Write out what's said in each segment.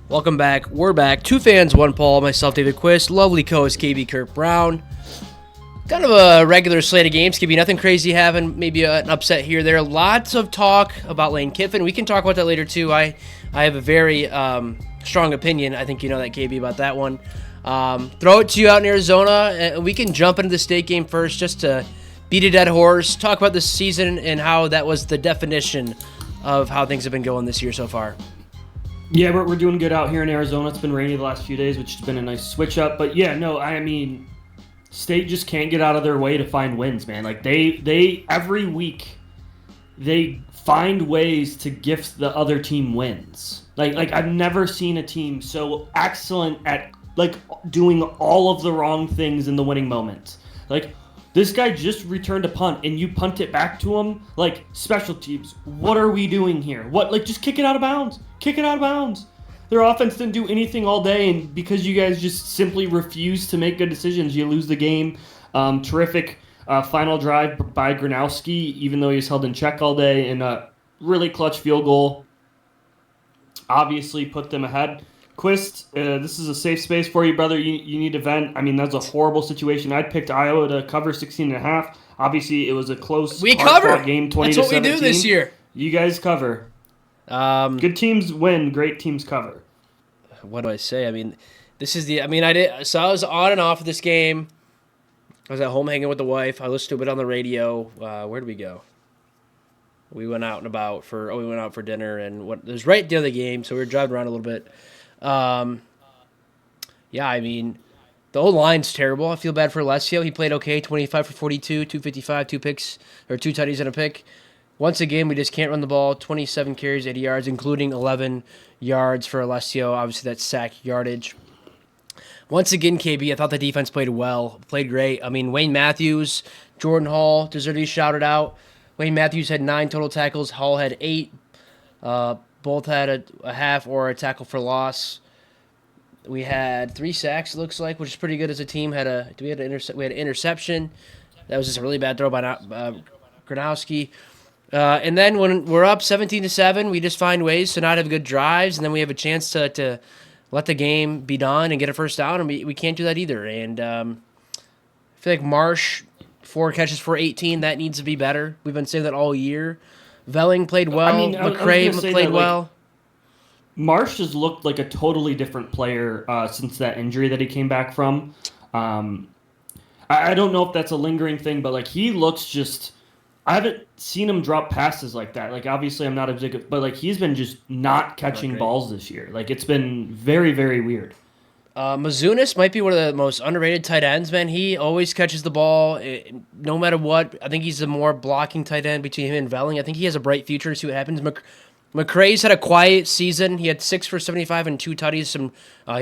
Welcome back. We're back. Two fans, one Paul, myself, David Quist, lovely co-host KB Kirk Brown. Kind of a regular slate of games. Could be nothing crazy happening. Maybe an upset here or there. Lots of talk about Lane Kiffin. We can talk about that later too. I have a very strong opinion. I think you know that, KB, about that one. Throw it to you out in Arizona, and we can jump into the state game first just to beat a dead horse. Talk about this season and how that was the definition of how things have been going this year so far. Yeah, we're doing good out here in Arizona. It's been rainy the last few days, which has been a nice switch up. But yeah, no, I mean, State just can't get out of their way to find wins, man. Like they every week they find ways to gift the other team wins. Like I've never seen a team so excellent at like doing all of the wrong things in the winning moments. Like this guy just returned a punt and you punt it back to him. Like, special teams, what are we doing here? What, like, just kick it out of bounds. Kick it out of bounds. Their offense didn't do anything all day, and because you guys just simply refuse to make good decisions, you lose the game. Terrific final drive by Gronowski, even though he was held in check all day, and a really clutch field goal. Obviously put them ahead. Quist, this is a safe space for you, brother. You need to vent. I mean, that's a horrible situation. I'd picked Iowa to cover 16.5. Obviously, it was a close game, 20-17. That's what we do this year. You guys cover. Good teams win. Great teams cover. What do I say? I mean, this is the. I mean, So I was on and off of this game. I was at home hanging with the wife. I listened to it on the radio. Where did we go? We went out and about we went out for dinner, and it was right at the end of the game, so we were driving around a little bit. Yeah, I mean, the old line's terrible. I feel bad for Alessio. He played okay, 25 for 42, 255, 2 picks, or 2 tutties and a pick. Once again, we just can't run the ball. 27 carries, 80 yards, including 11 yards for Alessio. Obviously, that's sack yardage. Once again, KB, I thought the defense played well, played great. I mean, Wayne Matthews, Jordan Hall deserve to be shouted out. Wayne Matthews had 9 total tackles. Hall had 8. Both had a half or a tackle for loss. We had 3 sacks, it looks like, which is pretty good as a team. We had an interception. That was just a really bad throw by Gronowski. And then when we're up 17-7, we just find ways to not have good drives, and then we have a chance to let the game be done and get a first down, and we can't do that either. And I feel like Marsh, 4 catches for 18, that needs to be better. We've been saying that all year. Velling played well. McCray played well. Marsh has looked like a totally different player since that injury that he came back from. I don't know if that's a lingering thing, but like he looks just. I haven't seen him drop passes like that. Like obviously I'm not a big, but like he's been just not catching balls this year. Like it's been very, very weird. Mizunis might be one of the most underrated tight ends, man. He always catches the ball, no matter what. I think he's the more blocking tight end between him and Velling. I think he has a bright future. See what happens. McCray's had a quiet season. He had 6 for 75 and 2 tutties. He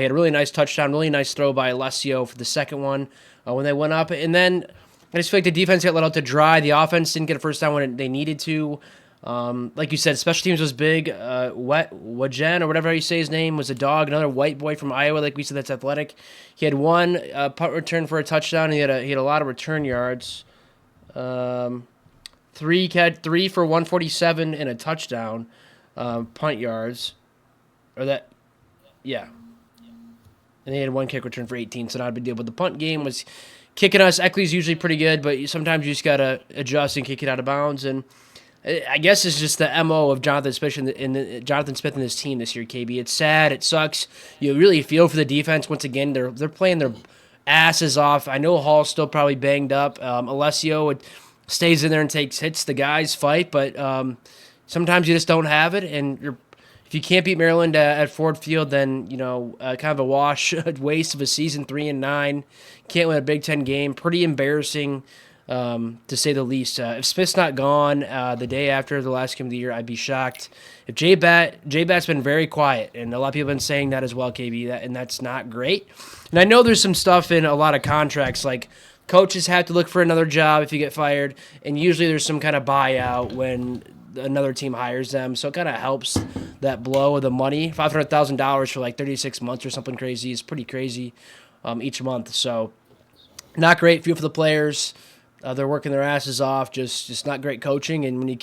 had a really nice touchdown, really nice throw by Alessio for the second one when they went up. And then I just feel like the defense got let out to dry. The offense didn't get a first down when they needed to. Like you said, special teams was big. Wajen, or whatever you say his name, was a dog. Another white boy from Iowa, like we said, that's athletic. He had 1 punt return for a touchdown. And he had a lot of return yards. 3 for 147 and a touchdown. Punt yards, and they had 1 kick return for 18, so not a big deal. But the punt game was kicking us. Eckley's usually pretty good, but sometimes you just gotta adjust and kick it out of bounds. And I guess it's just the MO of Jonathan Smith and his team this year. KB, it's sad, it sucks. You really feel for the defense. Once again, they're playing their asses off. I know Hall's still probably banged up. Alessio stays in there and takes hits. The guys fight, but. Sometimes you just don't have it, and if you can't beat Maryland at Ford Field, then kind of a waste of a season. 3-9, can't win a Big Ten game. Pretty embarrassing, to say the least. If Smith's not gone the day after the last game of the year, I'd be shocked. If J-Bat's been very quiet, and a lot of people have been saying that as well, KB, and that's not great. And I know there's some stuff in a lot of contracts, like coaches have to look for another job if you get fired, and usually there's some kind of buyout when another team hires them, so it kind of helps that blow of the money. $500,000 for like 36 months or something crazy is pretty crazy each month. So not great. Feel for the players. They're working their asses off. Just not great coaching. And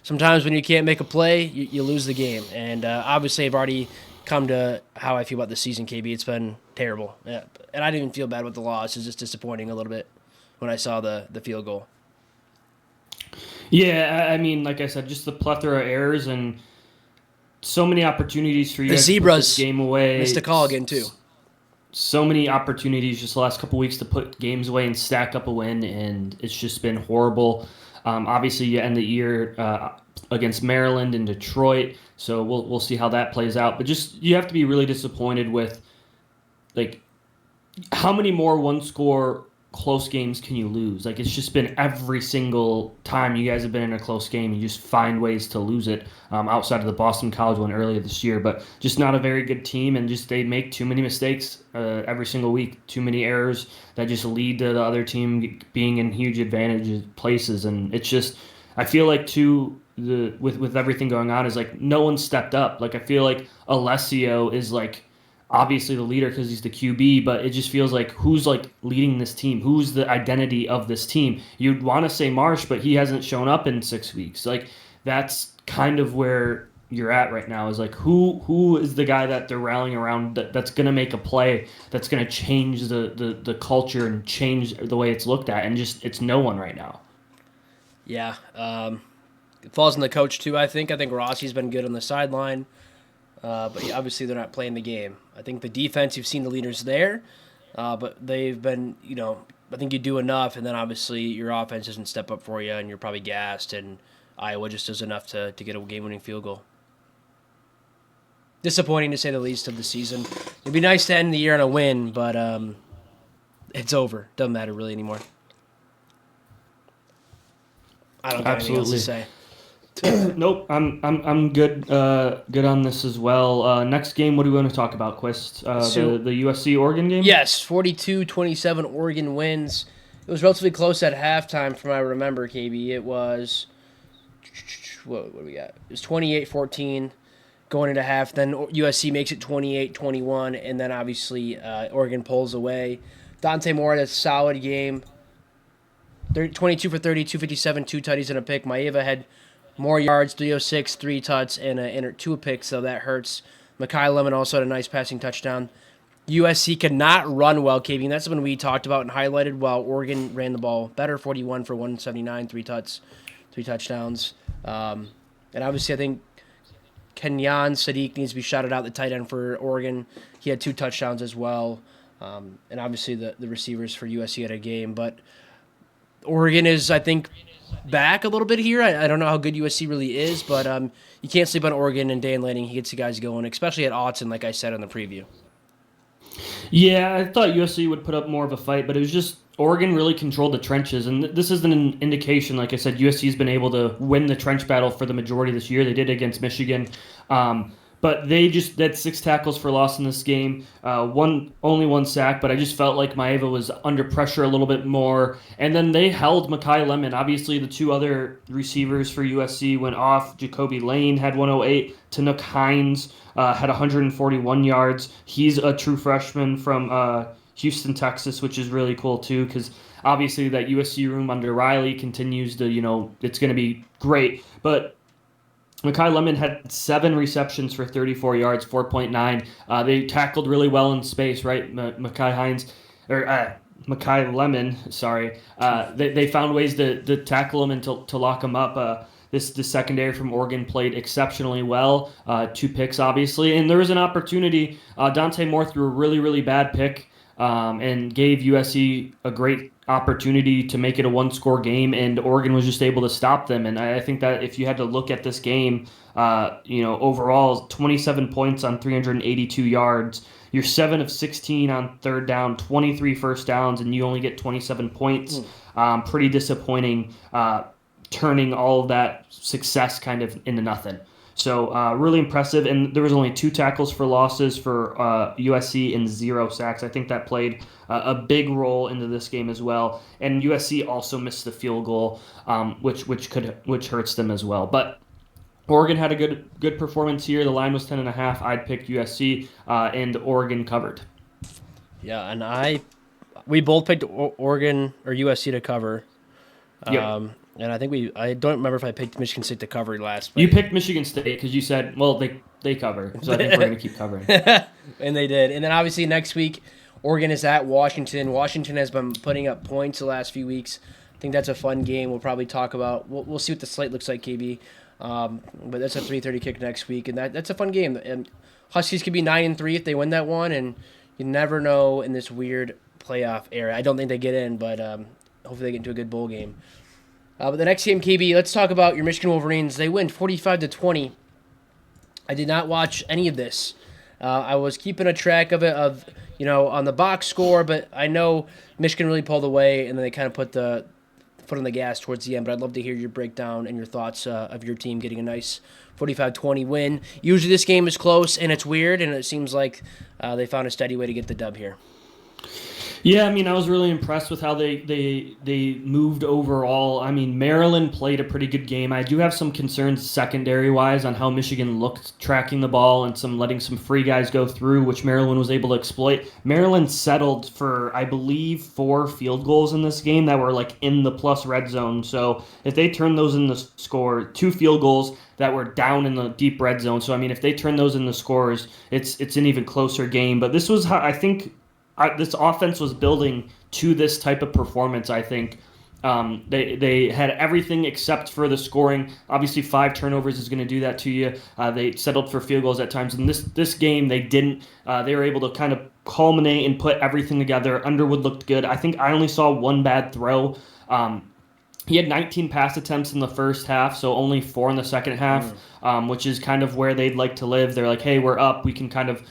sometimes when you can't make a play, you lose the game. And obviously, I've already come to how I feel about the season, KB. It's been terrible. Yeah. And I didn't even feel bad with the loss. It's just disappointing a little bit when I saw the field goal. Yeah, I mean, like I said, just the plethora of errors and so many opportunities for you The guys to put this Zebras game away. missed a call again, too. So many opportunities just the last couple weeks to put games away and stack up a win, and it's just been horrible. Obviously, you end the year against Maryland and Detroit, so we'll see how that plays out. But just you have to be really disappointed with like how many more one score close games can you lose? Like it's just been every single time you guys have been in a close game, you just find ways to lose it. Outside of the Boston College one earlier this year, but just not a very good team, and just they make too many mistakes every single week, too many errors that just lead to the other team being in huge advantage places, and it's just I feel like too with everything going on is like no one stepped up. Like I feel like Alessio is like obviously the leader because he's the QB, but it just feels like who's like leading this team? Who's the identity of this team? You'd want to say Marsh, but he hasn't shown up in 6 weeks. Like that's kind of where you're at right now is like who is the guy that they're rallying around that's going to make a play that's going to change the culture and change the way it's looked at, and just it's no one right now. Yeah. It falls on the coach, too, I think. I think Rossi's been good on the sideline. But yeah, obviously they're not playing the game. I think the defense, you've seen the leaders there, but they've been, I think you do enough, and then obviously your offense doesn't step up for you, and you're probably gassed, and Iowa just does enough to get a game-winning field goal. Disappointing, to say the least, of the season. It'd be nice to end the year on a win, but it's over. Doesn't matter really anymore. I don't got anything else to say. Nope, I'm good. Good on this as well. Next game, what do we want to talk about, Quist? The USC Oregon game. Yes, 42-27 Oregon wins. It was relatively close at halftime, from what I remember. KB, it was what do we got? It was 28-14 going into half. Then USC makes it 28-21, and then obviously Oregon pulls away. Dante Moore had a solid game. 22 for 30, 257, 2 tutties and a pick. Maeva had more yards, 306, 3 tuts, and 2 picks, so that hurts. Makai Lemon also had a nice passing touchdown. USC could not run well, KB, and that's something we talked about and highlighted, while Oregon ran the ball better, 41 for 179, 3 tuts, 3 touchdowns. And obviously I think Kenyan Sadiq needs to be shouted out, the tight end for Oregon. He had 2 touchdowns as well. And obviously the receivers for USC had a game, but Oregon is, I think, back a little bit here. I don't know how good USC really is, but you can't sleep on Oregon, and Dan Lanning, he gets the guys going, especially at Autzen, like I said in the preview. Yeah, I thought USC would put up more of a fight, but it was just Oregon really controlled the trenches, and this is an indication. Like I said, USC has been able to win the trench battle for the majority of this year. They did against Michigan. But they just had 6 tackles for loss in this game, only 1 sack, but I just felt like Maeva was under pressure a little bit more. And then they held Makai Lemon. Obviously, the 2 other receivers for USC went off. Jacoby Lane had 108. Tanook Hines had 141 yards. He's a true freshman from Houston, Texas, which is really cool too, because obviously that USC room under Riley continues to, it's going to be great. But Makai Lemon had 7 receptions for 34 yards, 4.9. They tackled really well in space, right? Makai Lemon, sorry. They found ways to tackle him and to lock him up. The secondary from Oregon played exceptionally well. 2 picks, obviously. And there was an opportunity. Dante Moore threw a really, really bad pick and gave USC a great opportunity to make it a 1-score game, and Oregon was just able to stop them. And I think that if you had to look at this game, overall, 27 points on 382 yards. You're 7 of 16 on third down, 23 first downs, and you only get 27 points. Pretty disappointing, turning all of that success kind of into nothing. So really impressive, and there was only 2 tackles for losses for USC and 0 sacks. I think that played a big role into this game as well. And USC also missed the field goal, which hurts them as well. But Oregon had a good performance here. The line was 10.5. I'd picked USC, and Oregon covered. Yeah, and we both picked Oregon or USC to cover. Yep. And I don't remember if I picked Michigan State to cover last, You but picked Michigan State because you said, well, they cover. So I think we're going to keep covering. and they did. And then obviously next week, Oregon is at Washington. Washington has been putting up points the last few weeks. I think that's a fun game. We'll probably talk about. We'll see what the slate looks like, KB. But that's a 3:30 kick next week, and that's a fun game. And Huskies could be 9-3 if they win that one, and you never know in this weird playoff era. I don't think they get in, but hopefully they get into a good bowl game. But the next game, KB, let's talk about your Michigan Wolverines. They win 45-20. I did not watch any of this. I was keeping a track of it, on the box score, but I know Michigan really pulled away, and then they kind of put the foot on the gas towards the end. But I'd love to hear your breakdown and your thoughts of your team getting a nice 45-20 win. Usually this game is close, and it's weird, and it seems like they found a steady way to get the dub here. Yeah, I mean, I was really impressed with how they moved overall. I mean, Maryland played a pretty good game. I do have some concerns secondary-wise on how Michigan looked tracking the ball and letting some free guys go through, which Maryland was able to exploit. Maryland settled for, I believe, 4 field goals in this game that were like in the plus red zone. So if they turn those in the score, 2 field goals that were down in the deep red zone. So I mean, if they turn those in the scores, it's an even closer game. But this was how I think. This offense was building to this type of performance, I think. They had everything except for the scoring. Obviously, 5 turnovers is going to do that to you. They settled for field goals at times. In this game, they didn't. They were able to kind of culminate and put everything together. Underwood looked good. I think I only saw 1 bad throw. He had 19 pass attempts in the first half, so only 4 in the second half, which is kind of where they'd like to live. They're like, hey, we're up. We can kind of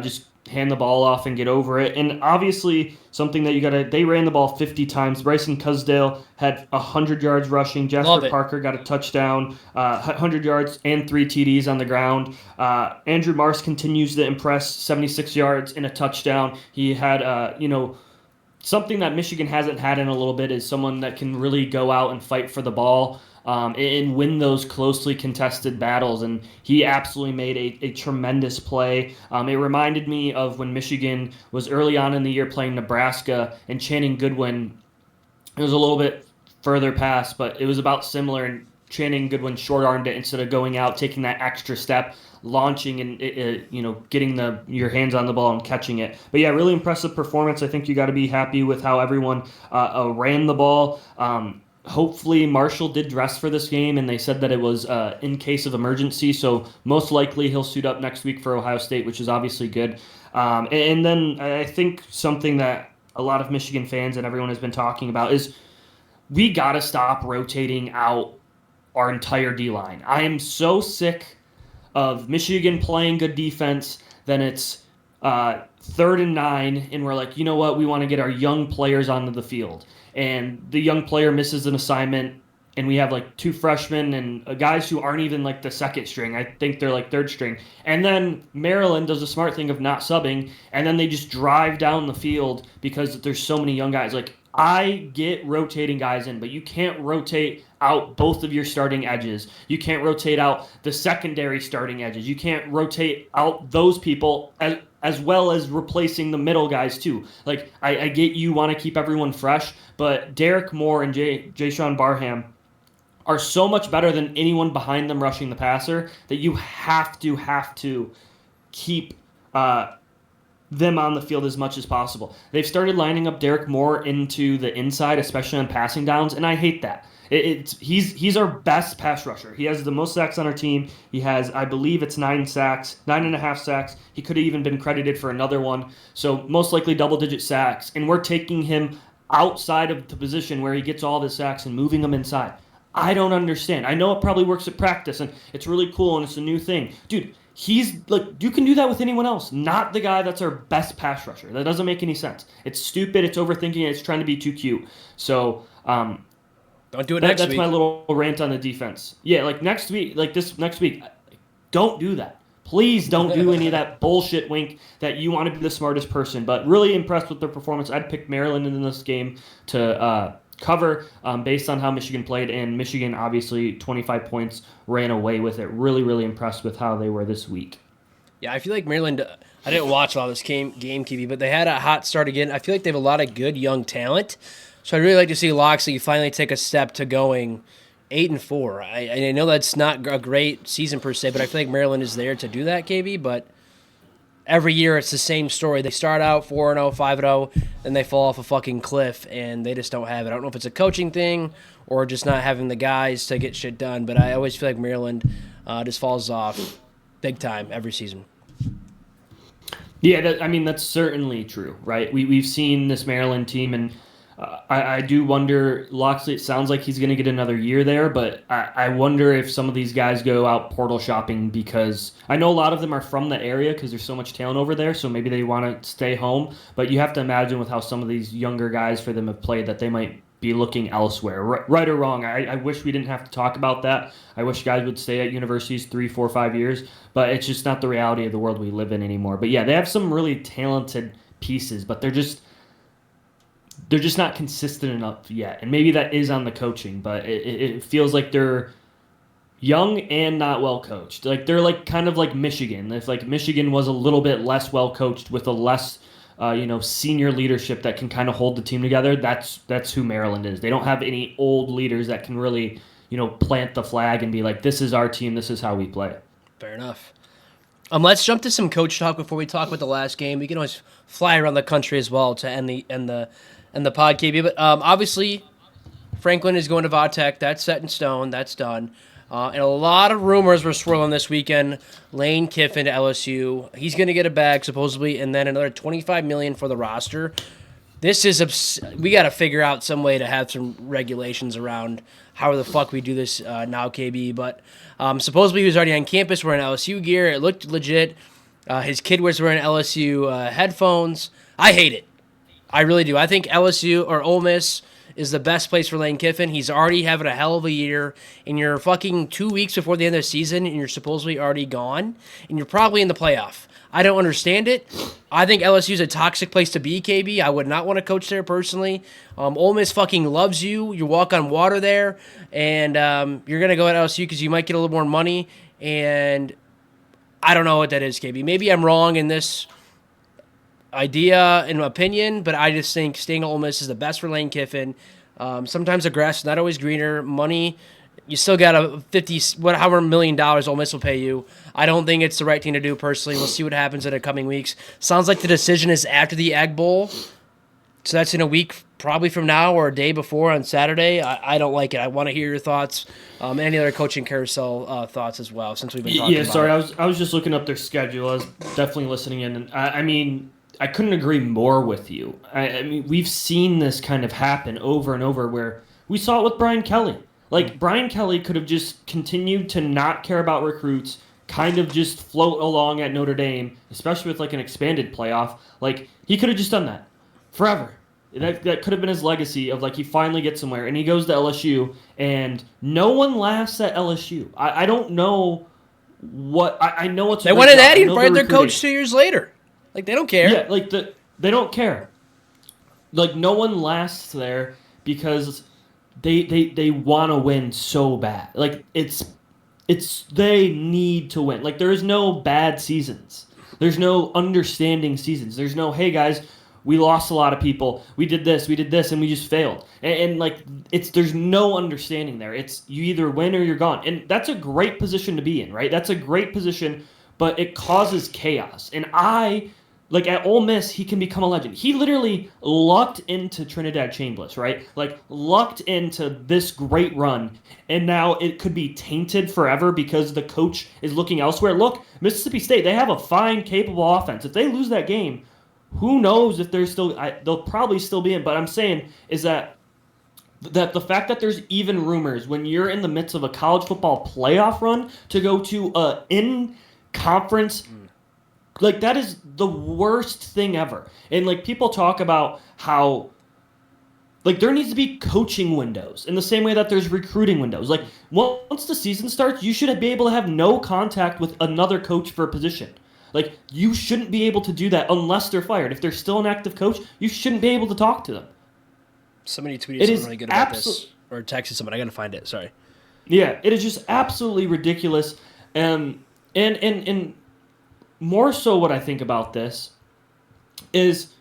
just hand the ball off and get over it. And obviously, something that they ran the ball 50 times. Bryson Cusdale had 100 yards rushing. Jasper Parker got a touchdown, 100 yards and 3 TDs on the ground. Andrew Marsh continues to impress, 76 yards and a touchdown. He had, something that Michigan hasn't had in a little bit is someone that can really go out and fight for the ball. And win those closely contested battles. And he absolutely made a tremendous play. It reminded me of when Michigan was early on in the year playing Nebraska, and Channing Goodwin, it was a little bit further past, but it was about similar. And Channing Goodwin short-armed it instead of going out, taking that extra step, launching and getting your hands on the ball and catching it. But yeah, really impressive performance. I think you got to be happy with how everyone ran the ball. Hopefully Marshall did dress for this game, and they said that it was in case of emergency, so most likely he'll suit up next week for Ohio State, which is obviously good. And then I think something that a lot of Michigan fans and everyone has been talking about is we got to stop rotating out our entire D-line. I am so sick of Michigan playing good defense, then it's 3rd and 9, and we're like, you know what, we want to get our young players onto the field. And the young player misses an assignment, and we have like 2 freshmen and guys who aren't even like the second string. I think they're like 3rd string. And then Maryland does the smart thing of not subbing, and then they just drive down the field because there's so many young guys. Like, I get rotating guys in, but you can't rotate out both of your starting edges. You can't rotate out the secondary starting edges. You can't rotate out those people as well as replacing the middle guys too. Like, I get you want to keep everyone fresh, but Derek Moore and Jay-Sean Barham are so much better than anyone behind them rushing the passer that you have to keep them on the field as much as possible. They've started lining up Derek Moore into the inside, especially on passing downs, and I hate that. He's our best pass rusher. He has the most sacks on our team. He has, I believe it's 9.5 sacks. He could have even been credited for another one. So most likely double-digit sacks. And we're taking him outside of the position where he gets all the sacks and moving them inside. I don't understand. I know it probably works at practice, and it's really cool, and it's a new thing. Dude, he's like, you can do that with anyone else, not the guy that's our best pass rusher. That doesn't make any sense. It's stupid. It's overthinking it. It's trying to be too cute. So, don't do it next week. That's my little rant on the defense. Yeah, like next week, don't do that. Please don't do any of that bullshit wink that you want to be the smartest person. But really impressed with their performance. I'd pick Maryland in this game to cover based on how Michigan played. And Michigan, obviously, 25 points, ran away with it. Really, really impressed with how they were this week. Yeah, I feel like Maryland, I didn't watch a lot of this game, KB, but they had a hot start again. I feel like they have a lot of good young talent. So I'd really like to see Loxley finally take a step to going 8-4. I know that's not a great season per se, but I feel like Maryland is there to do that, KB. But every year it's the same story. They start out 4-0, 5-0, then they fall off a fucking cliff, and they just don't have it. I don't know if it's a coaching thing or just not having the guys to get shit done, but I always feel like Maryland just falls off big time every season. Yeah, that's certainly true, right? We've seen this Maryland team, and I do wonder, Loxley, it sounds like he's going to get another year there, but I wonder if some of these guys go out portal shopping, because I know a lot of them are from the area because there's so much talent over there, so maybe they want to stay home, but you have to imagine with how some of these younger guys for them have played that they might be looking elsewhere. Right or wrong, I wish we didn't have to talk about that. I wish guys would stay at universities 3, 4, 5 years, but it's just not the reality of the world we live in anymore. But yeah, they have some really talented pieces, but they're just not consistent enough yet. And maybe that is on the coaching, but it feels like they're young and not well coached. Like they're like kind of like Michigan. If like Michigan was a little bit less well coached with a less senior leadership that can kind of hold the team together, that's who Maryland is. They don't have any old leaders that can really, plant the flag and be like, this is our team, this is how we play. Fair enough. Let's jump to some coach talk before we talk about the last game. We can always fly around the country as well to end the pod, KB. But obviously, Franklin is going to Vatech. That's set in stone. That's done. And a lot of rumors were swirling this weekend. Lane Kiffin to LSU. He's going to get a bag, supposedly, and then another $25 million for the roster. This is we got to figure out some way to have some regulations around how the fuck we do this now, KB. But supposedly he was already on campus wearing LSU gear. It looked legit. His kid was wearing LSU headphones. I hate it. I really do. I think LSU or Ole Miss is the best place for Lane Kiffin. He's already having a hell of a year, and you're fucking 2 weeks before the end of the season, and you're supposedly already gone, and you're probably in the playoff. I don't understand it. I think LSU is a toxic place to be, KB. I would not want to coach there personally. Ole Miss fucking loves you. You walk on water there, and you're going to go at LSU because you might get a little more money, and I don't know what that is, KB. Maybe I'm wrong in this idea and opinion, but I just think staying at Ole Miss is the best for Lane Kiffin. Sometimes the grass is not always greener. Money, you still got a however $1 million Ole Miss will pay you. I don't think it's the right thing to do personally. We'll see what happens in the coming weeks. Sounds like the decision is after the Egg Bowl, so that's in a week probably from now or a day before on Saturday. I don't like it. I want to hear your thoughts. Any other coaching carousel thoughts as well, since we've been talking about it. I was just looking up their schedule. I was definitely listening in, and I mean, I couldn't agree more with you. I mean, we've seen this kind of happen over and over where we saw it with Brian Kelly. Like, Brian Kelly could have just continued to not care about recruits, kind of just float along at Notre Dame, especially with, like, an expanded playoff. Like, he could have just done that forever. That could have been his legacy of, like, he finally gets somewhere, and he goes to LSU, and no one laughs at LSU. I don't know what – I know it's – They wanted Eddie and fired their coach 2 years later. Like, they don't care. Yeah, like, they don't care. Like, no one lasts there because they want to win so bad. Like, it's they need to win. Like, there's no bad seasons. There's no understanding seasons. There's no, hey, guys, we lost a lot of people. We did this, and we just failed. And like, there's no understanding there. It's you either win or you're gone. And that's a great position to be in, right? That's a great position, but it causes chaos. And like, at Ole Miss, he can become a legend. He literally lucked into Trinidad Chambliss, right? Like, lucked into this great run, and now it could be tainted forever because the coach is looking elsewhere. Look, Mississippi State, they have a fine, capable offense. If they lose that game, who knows if they're still – they'll probably still be in. But I'm saying is that the fact that there's even rumors when you're in the midst of a college football playoff run to go to a in-conference – like, that is the worst thing ever. And, like, people talk about how, like, there needs to be coaching windows in the same way that there's recruiting windows. Like, once the season starts, you should be able to have no contact with another coach for a position. Like, you shouldn't be able to do that unless they're fired. If they're still an active coach, you shouldn't be able to talk to them. Somebody tweeted something really good about this. Or texted someone. I got to find it. Sorry. Yeah, it is just absolutely ridiculous. And more so what I think about this is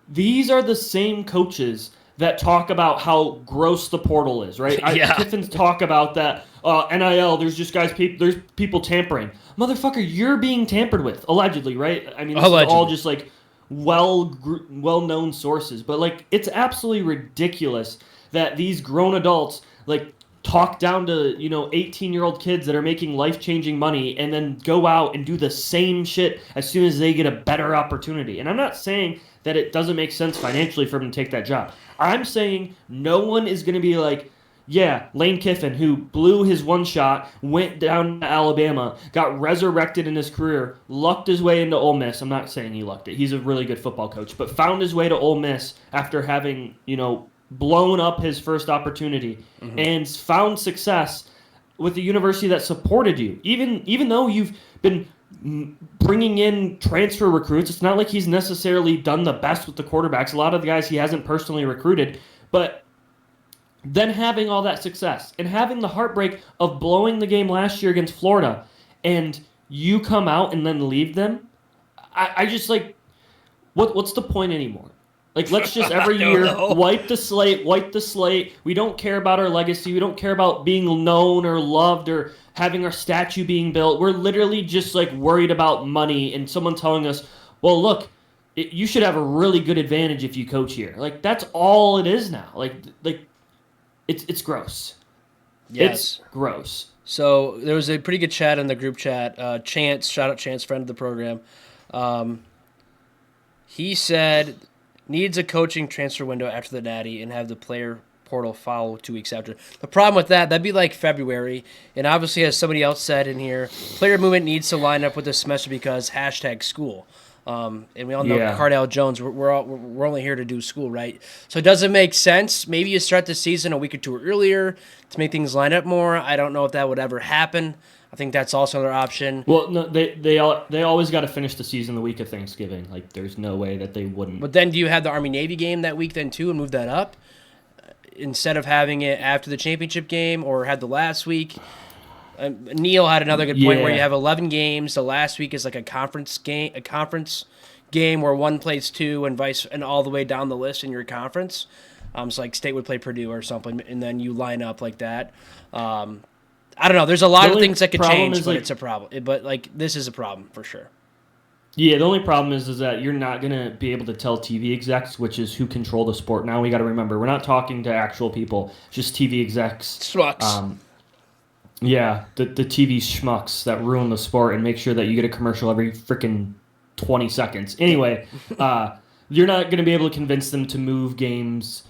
these are the same coaches that talk about how gross the portal is, right? Yeah. Kiffin's talk about that NIL. There's just there's people tampering. Motherfucker, you're being tampered with allegedly, right? I mean, this is all just like well-known sources, but like it's absolutely ridiculous that these grown adults like talk down to 18-year-old kids that are making life-changing money and then go out and do the same shit as soon as they get a better opportunity. And I'm not saying that it doesn't make sense financially for them to take that job. I'm saying no one is going to be like, yeah, Lane Kiffin, who blew his one shot, went down to Alabama, got resurrected in his career, lucked his way into Ole Miss. I'm not saying he lucked it. He's a really good football coach, but found his way to Ole Miss after having, blown up his first opportunity and found success with a university that supported you. Even though you've been bringing in transfer recruits, it's not like he's necessarily done the best with the quarterbacks. A lot of the guys he hasn't personally recruited, but then having all that success and having the heartbreak of blowing the game last year against Florida, and you come out and then leave them, I just like, what's the point anymore? Like, let's just every year wipe the slate. We don't care about our legacy. We don't care about being known or loved or having our statue being built. We're literally just like worried about money and someone telling us, well, look, you should have a really good advantage if you coach here. Like, that's all it is now. Like it's gross. Yes. It's gross. So there was a pretty good chat in the group chat. Chance, shout out Chance, friend of the program. He said needs a coaching transfer window after the Natty and have the player portal follow 2 weeks after. The problem with that'd be like February. And obviously, as somebody else said in here, player movement needs to line up with this semester because #school. And we all know Cardale Jones, we're only here to do school, right? So it doesn't make sense. Maybe you start the season a week or 2 earlier to make things line up more. I don't know if that would ever happen. I think that's also another option. Well, no, they always got to finish the season the week of Thanksgiving. Like, there's no way that they wouldn't. But then do you have the Army-Navy game that week then too and move that up instead of having it after the championship game or had the last week? Neil had another good point where you have 11 games. The last week is like a conference game where one plays 2 and all the way down the list in your conference. So like State would play Purdue or something, and then you line up like that. I don't know. There's a lot of things that could change, but it's a problem. But like this is a problem for sure. Yeah, the only problem is that you're not going to be able to tell TV execs, which is who control the sport. Now we got to remember, we're not talking to actual people, just TV execs. Schmucks. Yeah, the TV schmucks that ruin the sport and make sure that you get a commercial every freaking 20 seconds. Anyway, you're not going to be able to convince them to move games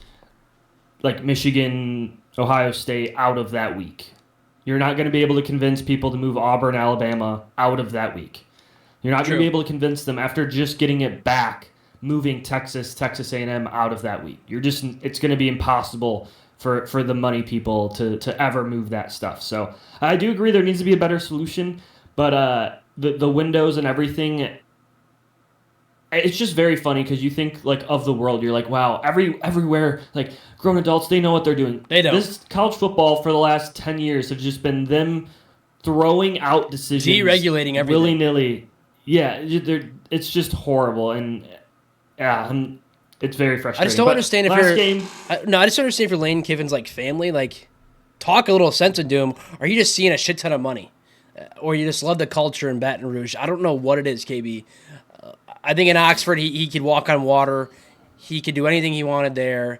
like Michigan, Ohio State out of that week. You're not going to be able to convince people to move Auburn, Alabama out of that week. You're not going to be able to convince them after just getting it back, moving Texas A&M out of that week. It's going to be impossible for the money people to ever move that stuff. So I do agree there needs to be a better solution, but the windows and everything, it's just very funny because you think like of the world. You're like, wow, everywhere, like grown adults, they know what they're doing. They don't. This college football for the last 10 years have just been them throwing out decisions. Deregulating everything. Willy-nilly. Yeah, it's just horrible. And it's very frustrating. I just don't understand if I just don't understand if you're Lane Kiffin's like family, like talk a little sense into him. Or are you just seeing a shit ton of money? Or you just love the culture in Baton Rouge? I don't know what it is, KB. I think in Oxford he could walk on water. He could do anything he wanted there.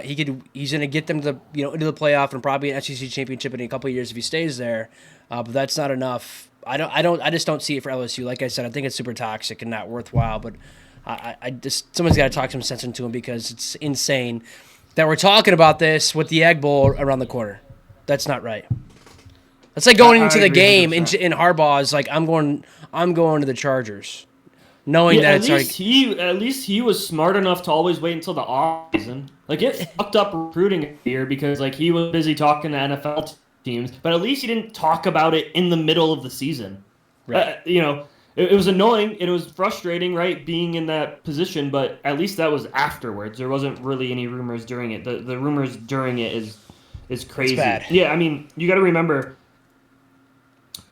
He's going to get them to into the playoff and probably an SEC championship in a couple of years if he stays there. But that's not enough. I just don't see it for LSU. Like I said, I think it's super toxic and not worthwhile. But I just someone's got to talk some sense into him because it's insane that we're talking about this with the Egg Bowl around the corner. That's not right. That's like going into the game in Harbaugh's like I'm going to the Chargers, knowing that it's at least he was smart enough to always wait until the off season. Like it fucked up recruiting here because like he was busy talking to NFL teams, but at least he didn't talk about it in the middle of the season. Right. It was annoying. It was frustrating, right, being in that position, but at least that was afterwards. There wasn't really any rumors during it. The rumors during it is crazy. It's bad. Yeah, I mean, you got to remember,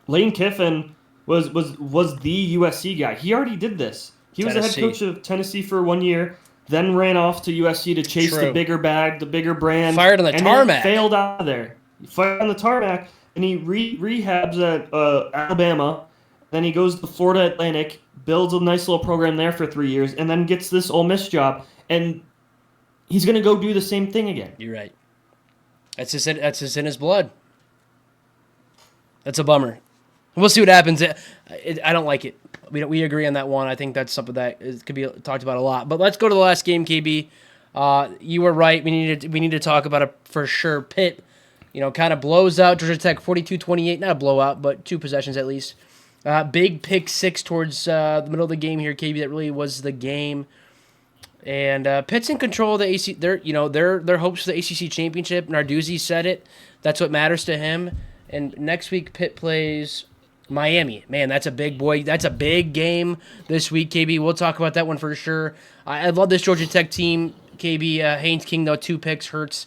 Lane Kiffin was the USC guy. He already did this. He was the head coach of Tennessee for 1 year. then ran off to USC to chase True. the bigger bag, the bigger brand. Fired on the and tarmac. Then failed out of there. He fired on the tarmac, and he rehabs at Alabama. Then he goes to Florida Atlantic, builds a nice little program there for 3 years, and then gets this Ole Miss job. And he's going to go do the same thing again. You're right. That's just in his blood. That's a bummer. We'll see what happens. I don't like it. We agree on that one. I think that's something that could be talked about a lot. But let's go to the last game, KB. You were right. We need to talk about it for sure. Pitt, kind of blows out Georgia Tech 42-28. Not a blowout, but 2 possessions at least. Big pick 6 towards the middle of the game here, KB. That really was the game. And Pitt's in control of the AC. Their hopes for the ACC championship. Narduzzi said it. That's what matters to him. And next week, Pitt plays Miami. Man, that's a big boy. That's a big game this week, KB. We'll talk about that one for sure. I love this Georgia Tech team, KB. Haynes King, though, 2 picks. Hurts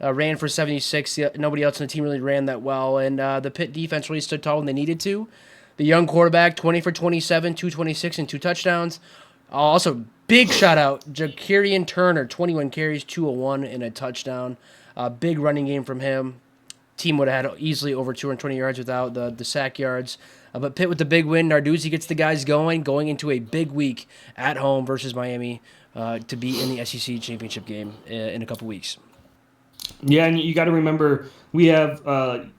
ran for 76. Nobody else on the team really ran that well. And the Pitt defense really stood tall when they needed to. The young quarterback, 20 for 27, 226, and 2 touchdowns. Also, big shout out, Jakirian Turner, 21 carries, 201, and a touchdown. Big running game from him. Team would have had easily over 220 yards without the sack yards. But Pitt with the big win. Narduzzi gets the guys going into a big week at home versus Miami to be in the SEC championship game in a couple weeks. Yeah, and you got to remember we have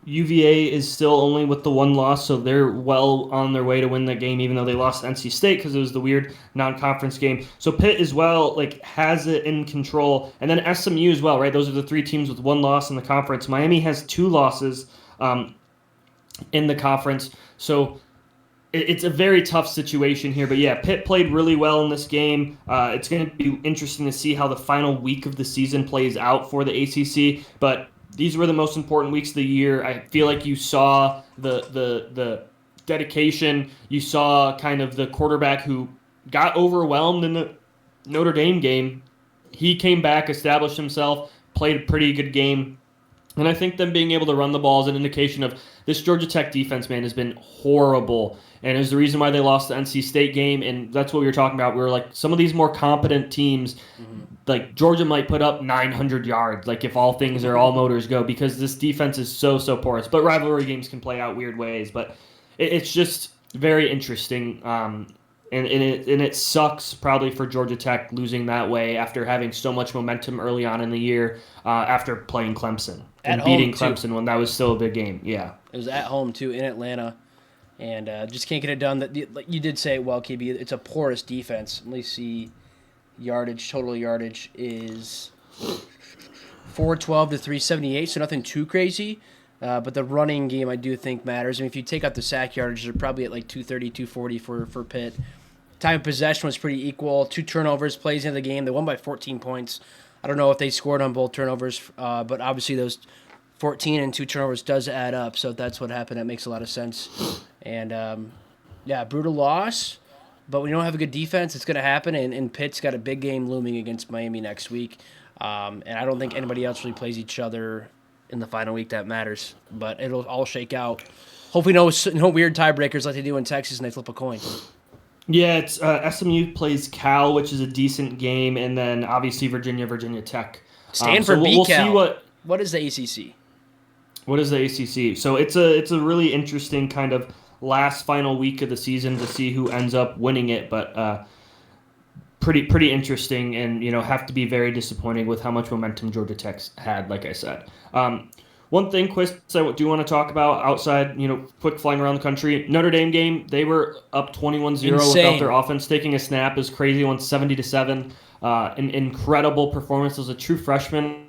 UVA is still only with the 1 loss, so they're well on their way to win the game, even though they lost to NC State because it was the weird non-conference game. So Pitt as well has it in control, and then SMU as well, right? Those are the 3 teams with 1 loss in the conference. Miami has 2 losses in the conference, so it's a very tough situation here. But yeah, Pitt played really well in this game. It's going to be interesting to see how the final week of the season plays out for the ACC. But these were the most important weeks of the year. I feel like you saw the dedication. You saw kind of the quarterback who got overwhelmed in the Notre Dame game. He came back, established himself, played a pretty good game. And I think them being able to run the ball is an indication of this Georgia Tech defense, man, has been horrible. And it was the reason why they lost the NC State game. And that's what we were talking about. We were like, some of these more competent teams, like Georgia might put up 900 yards, like if all motors go, because this defense is so porous. But rivalry games can play out weird ways. But it's just very interesting. And it sucks probably for Georgia Tech losing that way after having so much momentum early on in the year after playing Clemson and beating Clemson when that was still a big game. Yeah, it was at home too in Atlanta, and just can't get it done. Like you did say, well, KB, it's a porous defense. Let me see, total yardage is 412 to 378, so nothing too crazy. But the running game I do think matters. I mean, if you take out the sack yardage, they're probably at like 230, 240 for Pitt. Time of possession was pretty equal. 2 turnovers, plays into the game. They won by 14 points. I don't know if they scored on both turnovers, but obviously those 14 and 2 turnovers does add up. So if that's what happened, that makes a lot of sense. And, brutal loss. But when you don't have a good defense, it's going to happen. And Pitt's got a big game looming against Miami next week. And I don't think anybody else really plays each other in the final week that matters. But it'll all shake out. Hopefully no weird tiebreakers like they do in Texas and they flip a coin. Yeah, it's SMU plays Cal, which is a decent game, and then obviously Virginia Tech. Stanford so beat we'll Cal. See what is the ACC? What is the ACC? So it's a really interesting kind of last final week of the season to see who ends up winning it, but pretty interesting, and have to be very disappointing with how much momentum Georgia Tech's had, like I said. One thing, Quist, I do want to talk about outside, quick flying around the country. Notre Dame game, they were up 21-0 without their offense taking a snap. It was crazy, won 70-7. An incredible performance. It was a true freshman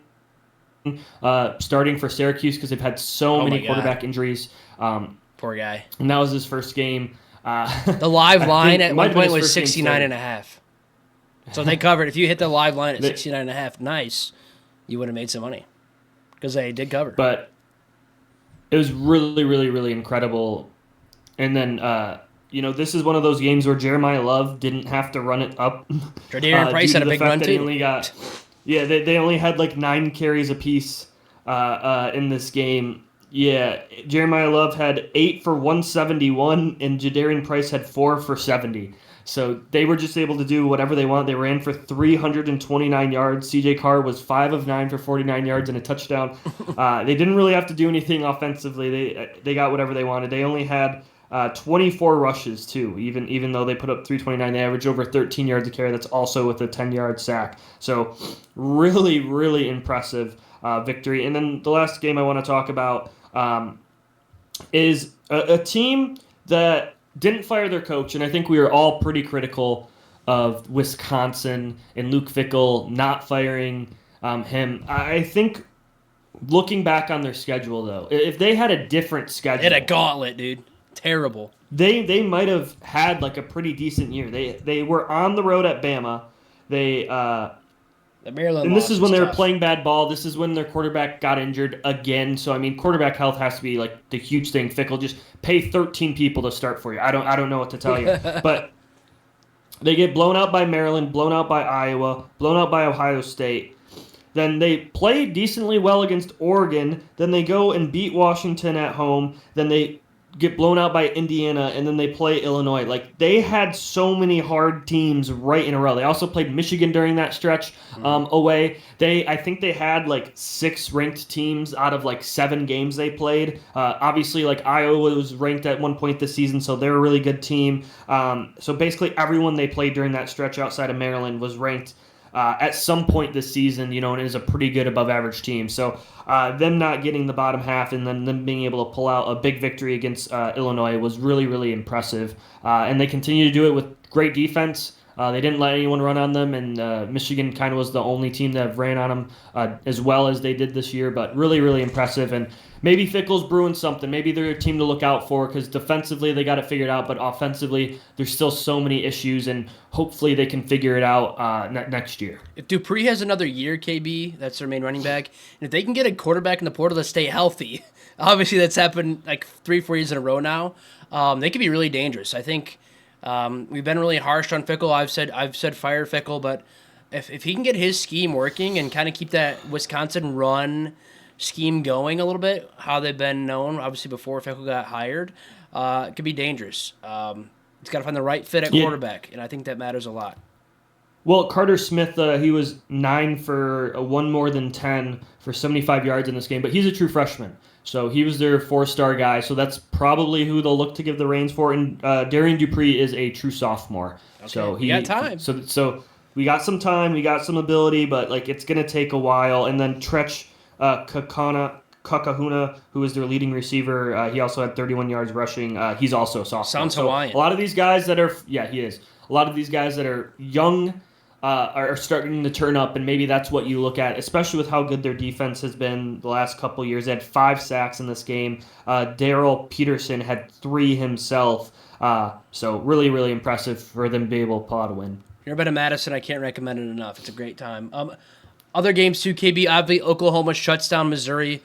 starting for Syracuse because they've had so many quarterback injuries. Poor guy. And that was his first game. The live line at one point was 69.5. So they covered. If you hit the live line at 69.5, nice, you would have made some money. Because they did cover. But it was really, really, really incredible. And then, this is one of those games where Jeremiah Love didn't have to run it up. Jardine Price had a big run, too. They only had like 9 carries apiece in this game. Yeah, Jeremiah Love had 8 for 171, and Jadarian Price had 4 for 70. So they were just able to do whatever they want. They ran for 329 yards. CJ Carr was 5 of 9 for 49 yards and a touchdown. They didn't really have to do anything offensively. They got whatever they wanted. They only had 24 rushes too. Even though they put up 329, they averaged over 13 yards a carry. That's also with a 10-yard sack. So really, really impressive victory. And then the last game I want to talk about is a team that didn't fire their coach, and I think we were all pretty critical of Wisconsin and Luke Fickell not firing him. I think looking back on their schedule, though, if they had a different schedule, Hit a gauntlet, dude. Terrible. they might have had like a pretty decent year. They were on the road at Bama. The Maryland And this loss is when they were tough. playing bad ball. This is when their quarterback got injured again. So I mean, quarterback health has to be like the huge thing. Fickle, just pay 13 people to start for you. I don't know what to tell you. But they get blown out by Maryland, blown out by Iowa, blown out by Ohio State. Then they play decently well against Oregon. Then they go and beat Washington at home. Then they get blown out by Indiana, and then they play Illinois. Like, they had so many hard teams right in a row. They also played Michigan during that stretch away. I think they had like 6 ranked teams out of like 7 games they played. Obviously, like Iowa was ranked at one point this season, so they're a really good team. So basically everyone they played during that stretch outside of Maryland was ranked at some point this season, and is a pretty good above average team. So them not getting the bottom half and then them being able to pull out a big victory against Illinois was really, really impressive. And they continue to do it with great defense. They didn't let anyone run on them, and Michigan kind of was the only team that ran on them as well as they did this year, but really, really impressive. And maybe Fickle's brewing something. Maybe they're a team to look out for because defensively they got it figured out, but offensively there's still so many issues, and hopefully they can figure it out next year. If Dupree has another year, KB, that's their main running back, and if they can get a quarterback in the portal to stay healthy, obviously that's happened like 3-4 years in a row now, they could be really dangerous. I think we've been really harsh on Fickell. I've said fire Fickell, but if he can get his scheme working and kind of keep that Wisconsin run scheme going a little bit, how they've been known, obviously before Fickell got hired, it could be dangerous. He's got to find the right fit at quarterback, and I think that matters a lot. Well, Carter Smith, he was 9 for 1 more than 10 for 75 yards in this game, but he's a true freshman. So he was their 4-star guy, so that's probably who they'll look to give the reins for. And Darian Dupree is a true sophomore. Okay. So he got time. So we got some time, we got some ability, but like it's going to take a while. And then Trech Kakahuna, who is their leading receiver, he also had 31 yards rushing. He's also a sophomore. Sounds Hawaiian. A lot of these guys that are, yeah, he is. A lot of these guys that are young are starting to turn up, and maybe that's what you look at, especially with how good their defense has been the last couple years. They had 5 sacks in this game. Darrell Peterson had 3 himself. So really, really impressive for them to be able to pull out a win. You're been to Madison. I can't recommend it enough. It's a great time. Other games too, KB. Obviously, Oklahoma shuts down Missouri.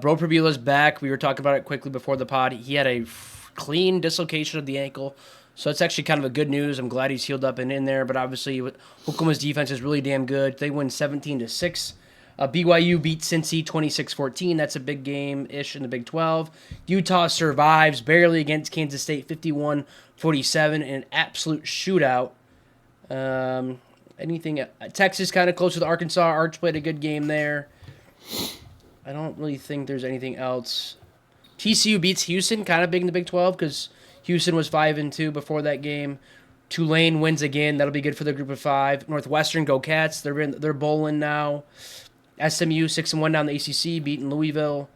Bro Prabula's back. We were talking about it quickly before the pod. He had a clean dislocation of the ankle. So it's actually kind of a good news. I'm glad he's healed up and in there. But obviously, Oklahoma's defense is really damn good. They win 17-6. BYU beat Cincy 26-14. That's a big game-ish in the Big 12. Utah survives barely against Kansas State 51-47 in an absolute shootout. Texas kind of close with Arkansas. Arch played a good game there. I don't really think there's anything else. TCU beats Houston, kind of big in the Big 12 because Houston was 5-2 before that game. Tulane wins again. That'll be good for the group of 5. Northwestern, go Cats. They're bowling now. SMU 6-1 down the ACC, beating Louisville.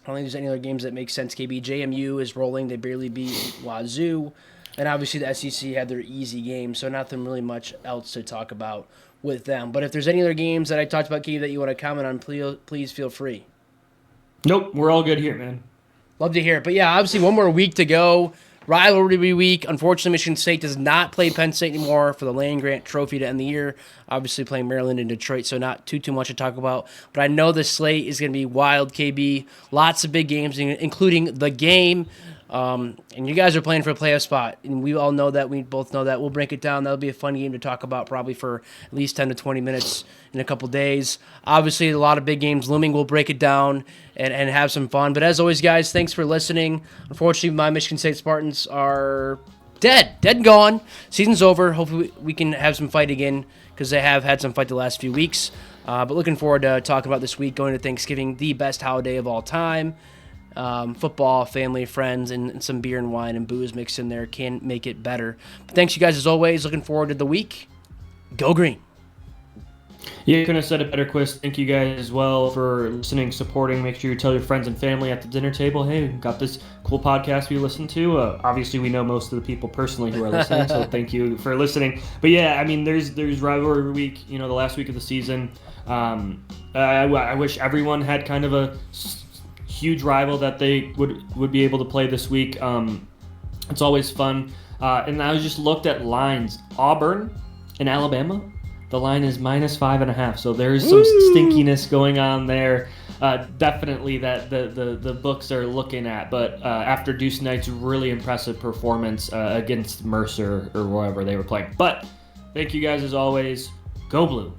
I don't think there's any other games that make sense. KB JMU is rolling. They barely beat Wazoo. And obviously the SEC had their easy game, so nothing really much else to talk about with them. But if there's any other games that I talked about, KB, that you want to comment on, please feel free. Nope, we're all good here, man. Love to hear it. But yeah, obviously one more week to go. Rivalry week. Unfortunately, Michigan State does not play Penn State anymore for the Land-Grant Trophy to end the year. Obviously playing Maryland and Detroit, so not too much to talk about. But I know the slate is going to be wild, KB. Lots of big games, including the game. And you guys are playing for a playoff spot, and we all know that. We both know that. We'll break it down. That'll be a fun game to talk about, probably for at least 10 to 20 minutes in a couple days. Obviously, a lot of big games looming. We'll break it down and have some fun. But as always, guys, thanks for listening. Unfortunately, my Michigan State Spartans are dead and gone. Season's over. Hopefully, we can have some fight again, because they have had some fight the last few weeks. But looking forward to talking about this week, going to Thanksgiving, the best holiday of all time. Football, family, friends, and some beer and wine and booze mixed in there can make it better. But thanks, you guys, as always. Looking forward to the week. Go Green. Yeah, you couldn't have said it better, Quiz. Thank you guys as well for listening, supporting. Make sure you tell your friends and family at the dinner table, hey, we've got this cool podcast we listen to. Obviously, we know most of the people personally who are listening, so thank you for listening. But yeah, I mean, there's rivalry week, the last week of the season. I wish everyone had kind of a huge rival that they would be able to play this week. It's always fun. And I just looked at lines. Auburn and Alabama, the line is -5.5. So there's some stinkiness going on there. Definitely that the books are looking at. But after Deuce Knight's really impressive performance against Mercer or wherever they were playing. But thank you guys as always. Go Blue.